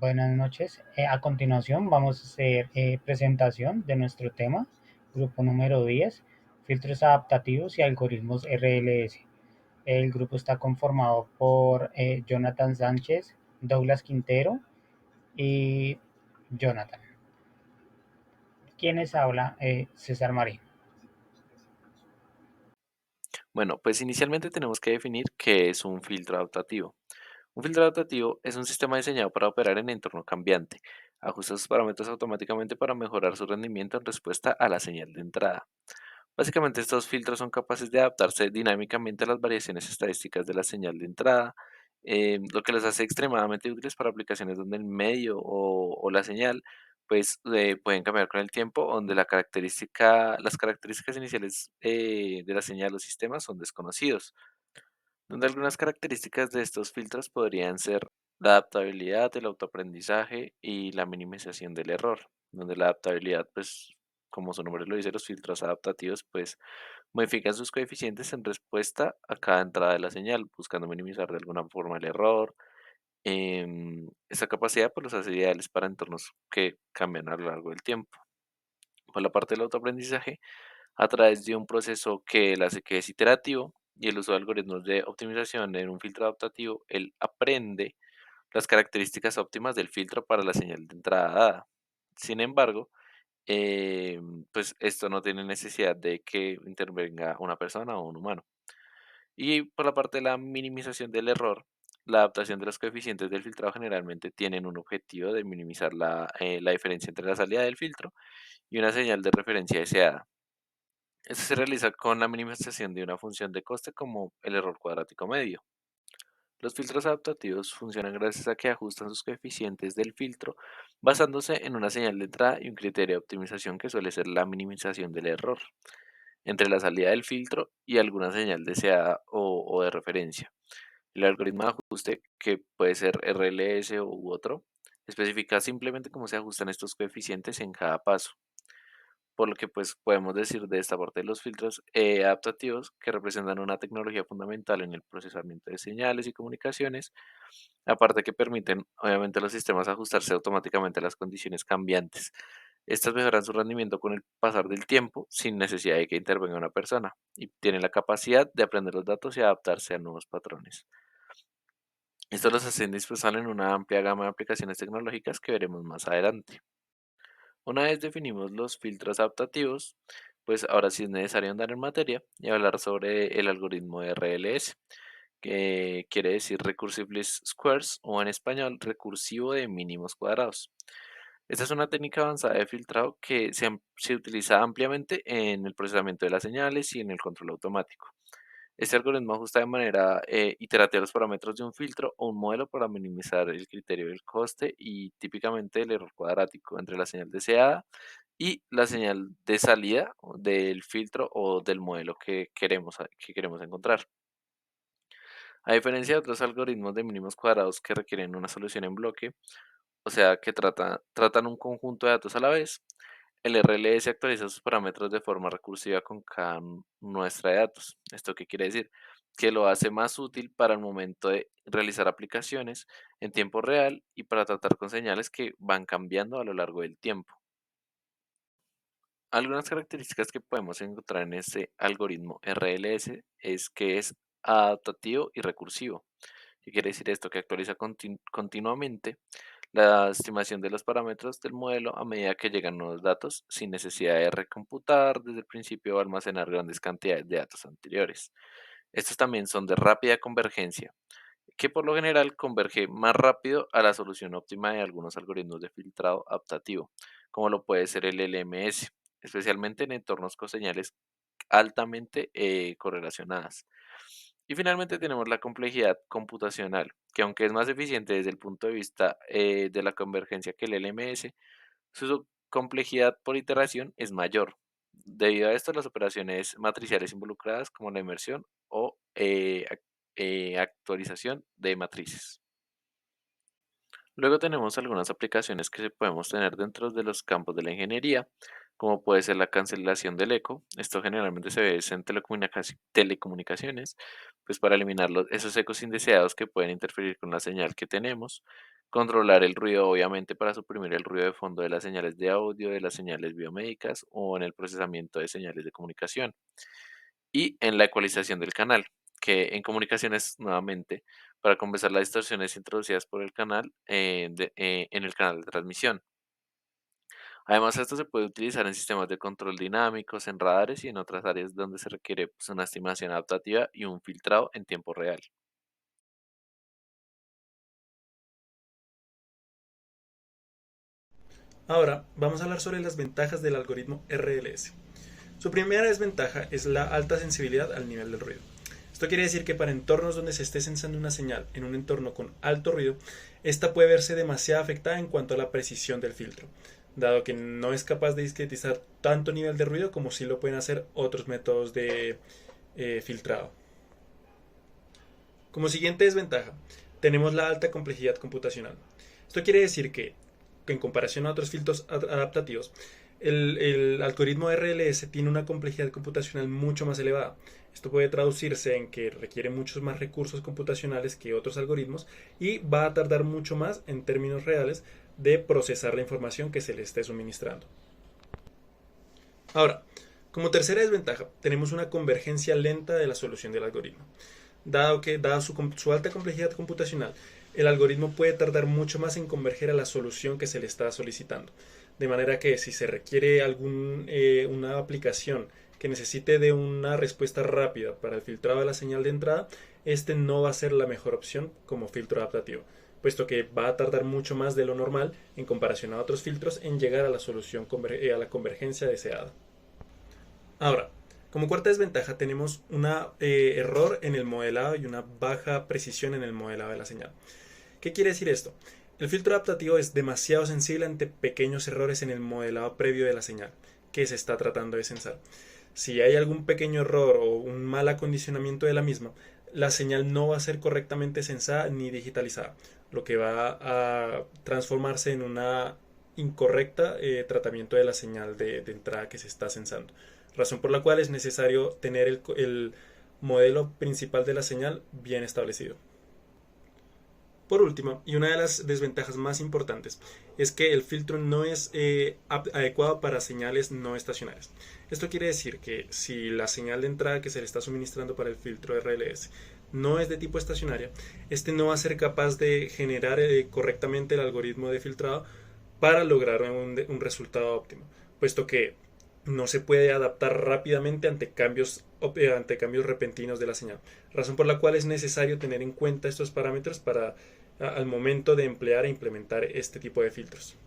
Buenas noches. A continuación vamos a hacer presentación de nuestro tema, grupo número 10, filtros adaptativos y algoritmos RLS. El grupo está conformado por Jonathan Sánchez, Douglas Quintero y Jonathan. ¿Quiénes habla? César Marín. Bueno, pues inicialmente tenemos que definir qué es un filtro adaptativo. Un filtro adaptativo es un sistema diseñado para operar en entorno cambiante. Ajusta sus parámetros automáticamente para mejorar su rendimiento en respuesta a la señal de entrada. Básicamente estos filtros son capaces de adaptarse dinámicamente a las variaciones estadísticas de la señal de entrada, lo que los hace extremadamente útiles para aplicaciones donde el medio o la señal pues pueden cambiar con el tiempo, donde las características iniciales de la señal o sistema son desconocidos, donde algunas características de estos filtros podrían ser la adaptabilidad, el autoaprendizaje y la minimización del error, donde la adaptabilidad, pues, como su nombre lo dice, los filtros adaptativos, pues, modifican sus coeficientes en respuesta a cada entrada de la señal, buscando minimizar de alguna forma el error. Esta capacidad, pues, los hace ideales para entornos que cambian a lo largo del tiempo. Por la parte del autoaprendizaje, a través de un proceso que él hace que es iterativo y el uso de algoritmos de optimización en un filtro adaptativo, él aprende las características óptimas del filtro para la señal de entrada dada. Sin embargo, pues esto no tiene necesidad de que intervenga una persona o un humano. Y por la parte de la minimización del error, la adaptación de los coeficientes del filtrado generalmente tienen un objetivo de minimizar la diferencia entre la salida del filtro y una señal de referencia deseada. Esto se realiza con la minimización de una función de coste como el error cuadrático medio. Los filtros adaptativos funcionan gracias a que ajustan sus coeficientes del filtro basándose en una señal de entrada y un criterio de optimización que suele ser la minimización del error entre la salida del filtro y alguna señal deseada o de referencia. El algoritmo de ajuste, que puede ser RLS u otro, especifica simplemente cómo se ajustan estos coeficientes en cada paso. Por lo que pues podemos decir de esta parte de los filtros adaptativos que representan una tecnología fundamental en el procesamiento de señales y comunicaciones, aparte que permiten obviamente a los sistemas ajustarse automáticamente a las condiciones cambiantes. Estas mejoran su rendimiento con el pasar del tiempo sin necesidad de que intervenga una persona y tienen la capacidad de aprender los datos y adaptarse a nuevos patrones. Esto los hace indispensables en una amplia gama de aplicaciones tecnológicas que veremos más adelante. Una vez definimos los filtros adaptativos, pues ahora sí es necesario andar en materia y hablar sobre el algoritmo de RLS, que quiere decir Recursive Least Squares o en español recursivo de mínimos cuadrados. Esta es una técnica avanzada de filtrado que se utiliza ampliamente en el procesamiento de las señales y en el control automático. Este algoritmo ajusta de manera iterativa los parámetros de un filtro o un modelo para minimizar el criterio del coste y típicamente el error cuadrático entre la señal deseada y la señal de salida del filtro o del modelo que queremos encontrar. A diferencia de otros algoritmos de mínimos cuadrados que requieren una solución en bloque, o sea que tratan un conjunto de datos a la vez, el RLS actualiza sus parámetros de forma recursiva con cada muestra de datos. ¿Esto qué quiere decir? Que lo hace más útil para el momento de realizar aplicaciones en tiempo real y para tratar con señales que van cambiando a lo largo del tiempo. Algunas características que podemos encontrar en este algoritmo RLS es que es adaptativo y recursivo. ¿Qué quiere decir esto? Que actualiza continuamente la estimación de los parámetros del modelo a medida que llegan nuevos datos sin necesidad de recomputar desde el principio o almacenar grandes cantidades de datos anteriores. Estos también son de rápida convergencia, que por lo general converge más rápido a la solución óptima de algunos algoritmos de filtrado adaptativo, como lo puede ser el LMS, especialmente en entornos con señales altamente correlacionadas. Y finalmente tenemos la complejidad computacional, que aunque es más eficiente desde el punto de vista de la convergencia que el LMS, su complejidad por iteración es mayor. Debido a esto, las operaciones matriciales involucradas, como la inversión o actualización de matrices. Luego tenemos algunas aplicaciones que podemos tener dentro de los campos de la ingeniería, como puede ser la cancelación del eco. Esto generalmente se ve es en telecomunicaciones, pues para eliminar esos ecos indeseados que pueden interferir con la señal que tenemos, controlar el ruido, obviamente, para suprimir el ruido de fondo de las señales de audio, de las señales biomédicas o en el procesamiento de señales de comunicación. Y en la ecualización del canal, que en comunicaciones, nuevamente, para compensar las distorsiones introducidas por el canal en el canal de transmisión. Además, esto se puede utilizar en sistemas de control dinámicos, en radares y en otras áreas donde se requiere pues, una estimación adaptativa y un filtrado en tiempo real. Ahora vamos a hablar sobre las ventajas del algoritmo RLS. Su primera desventaja es la alta sensibilidad al nivel del ruido. Esto quiere decir que para entornos donde se esté sensando una señal en un entorno con alto ruido, esta puede verse demasiado afectada en cuanto a la precisión del filtro, dado que no es capaz de discretizar tanto nivel de ruido como sí lo pueden hacer otros métodos de filtrado. Como siguiente desventaja, tenemos la alta complejidad computacional. Esto quiere decir que, en comparación a otros filtros adaptativos, el algoritmo RLS tiene una complejidad computacional mucho más elevada. Esto puede traducirse en que requiere muchos más recursos computacionales que otros algoritmos y va a tardar mucho más en términos reales de procesar la información que se le esté suministrando. Ahora, como tercera desventaja, tenemos una convergencia lenta de la solución del algoritmo. Dada su alta complejidad computacional, el algoritmo puede tardar mucho más en converger a la solución que se le está solicitando. De manera que si se requiere una aplicación que necesite de una respuesta rápida para el filtrado de la señal de entrada, este no va a ser la mejor opción como filtro adaptativo, puesto que va a tardar mucho más de lo normal en comparación a otros filtros en llegar a la solución, a la convergencia deseada. Ahora, como cuarta desventaja tenemos un error en el modelado y una baja precisión en el modelado de la señal. ¿Qué quiere decir esto? El filtro adaptativo es demasiado sensible ante pequeños errores en el modelado previo de la señal que se está tratando de censar. Si hay algún pequeño error o un mal acondicionamiento de la misma, la señal no va a ser correctamente censada ni digitalizada, lo que va a transformarse en una incorrecta tratamiento de la señal de entrada que se está censando. Razón por la cual es necesario tener el modelo principal de la señal bien establecido. Por último, y una de las desventajas más importantes, es que el filtro no es adecuado para señales no estacionarias. Esto quiere decir que si la señal de entrada que se le está suministrando para el filtro RLS no es de tipo estacionaria, este no va a ser capaz de generar correctamente el algoritmo de filtrado para lograr un resultado óptimo, puesto que no se puede adaptar rápidamente ante cambios repentinos de la señal, razón por la cual es necesario tener en cuenta estos parámetros al momento de emplear e implementar este tipo de filtros.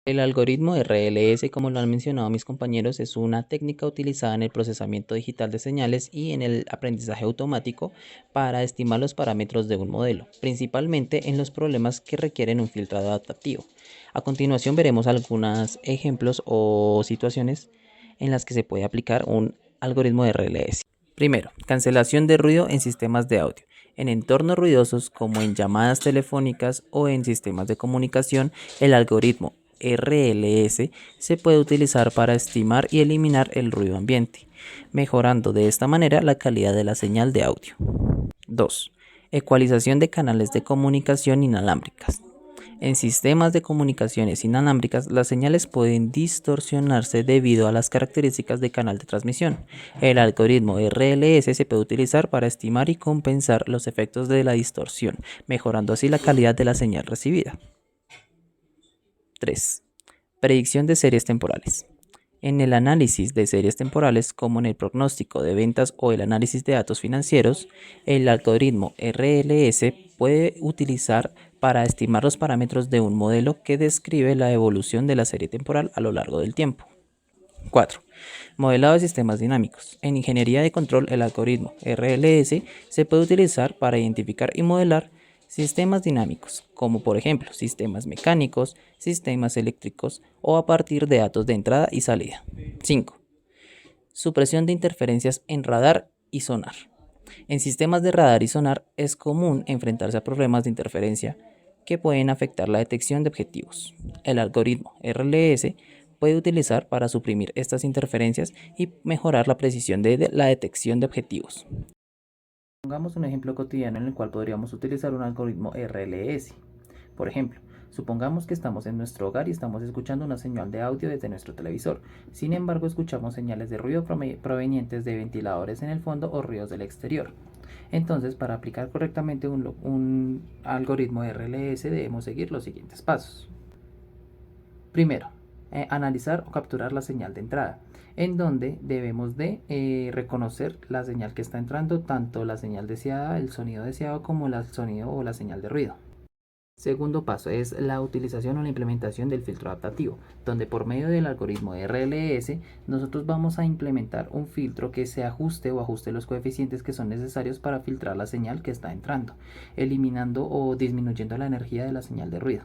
El algoritmo RLS, como lo han mencionado mis compañeros, es una técnica utilizada en el procesamiento digital de señales y en el aprendizaje automático para estimar los parámetros de un modelo, principalmente en los problemas que requieren un filtrado adaptativo. A continuación veremos algunos ejemplos o situaciones en las que se puede aplicar un algoritmo de RLS. Primero, cancelación de ruido en sistemas de audio. En entornos ruidosos como en llamadas telefónicas o en sistemas de comunicación, el algoritmo RLS se puede utilizar para estimar y eliminar el ruido ambiente, mejorando de esta manera la calidad de la señal de audio. 2. Ecualización de canales de comunicación inalámbricas. En sistemas de comunicaciones inalámbricas, las señales pueden distorsionarse debido a las características de canal de transmisión. El algoritmo RLS se puede utilizar para estimar y compensar los efectos de la distorsión, mejorando así la calidad de la señal recibida. 3. Predicción de series temporales. En el análisis de series temporales, como en el pronóstico de ventas o el análisis de datos financieros, el algoritmo RLS puede utilizar para estimar los parámetros de un modelo que describe la evolución de la serie temporal a lo largo del tiempo. 4. Modelado de sistemas dinámicos. En ingeniería de control, el algoritmo RLS se puede utilizar para identificar y modelar sistemas dinámicos, como por ejemplo sistemas mecánicos, sistemas eléctricos o a partir de datos de entrada y salida. 5. Supresión de interferencias en radar y sonar. En sistemas de radar y sonar es común enfrentarse a problemas de interferencia que pueden afectar la detección de objetivos. El algoritmo RLS puede utilizar para suprimir estas interferencias y mejorar la precisión de la detección de objetivos. Pongamos un ejemplo cotidiano en el cual podríamos utilizar un algoritmo RLS. Por ejemplo, supongamos que estamos en nuestro hogar y estamos escuchando una señal de audio desde nuestro televisor. Sin embargo, escuchamos señales de ruido provenientes de ventiladores en el fondo o ruidos del exterior. Entonces, para aplicar correctamente un algoritmo RLS debemos seguir los siguientes pasos. Primero, analizar o capturar la señal de entrada, en donde debemos de reconocer la señal que está entrando, tanto la señal deseada, el sonido deseado, como el sonido o la señal de ruido. Segundo paso es la utilización o la implementación del filtro adaptativo, donde por medio del algoritmo de RLS nosotros vamos a implementar un filtro que se ajuste o ajuste los coeficientes que son necesarios para filtrar la señal que está entrando, eliminando o disminuyendo la energía de la señal de ruido.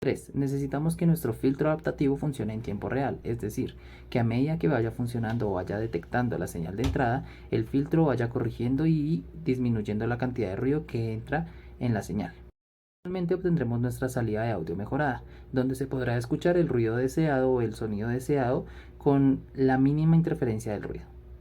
3. Necesitamos que nuestro filtro adaptativo funcione en tiempo real, es decir, que a medida que vaya funcionando o vaya detectando la señal de entrada, el filtro vaya corrigiendo y disminuyendo la cantidad de ruido que entra en la señal. Finalmente obtendremos nuestra salida de audio mejorada, donde se podrá escuchar el ruido deseado o el sonido deseado con la mínima interferencia del ruido.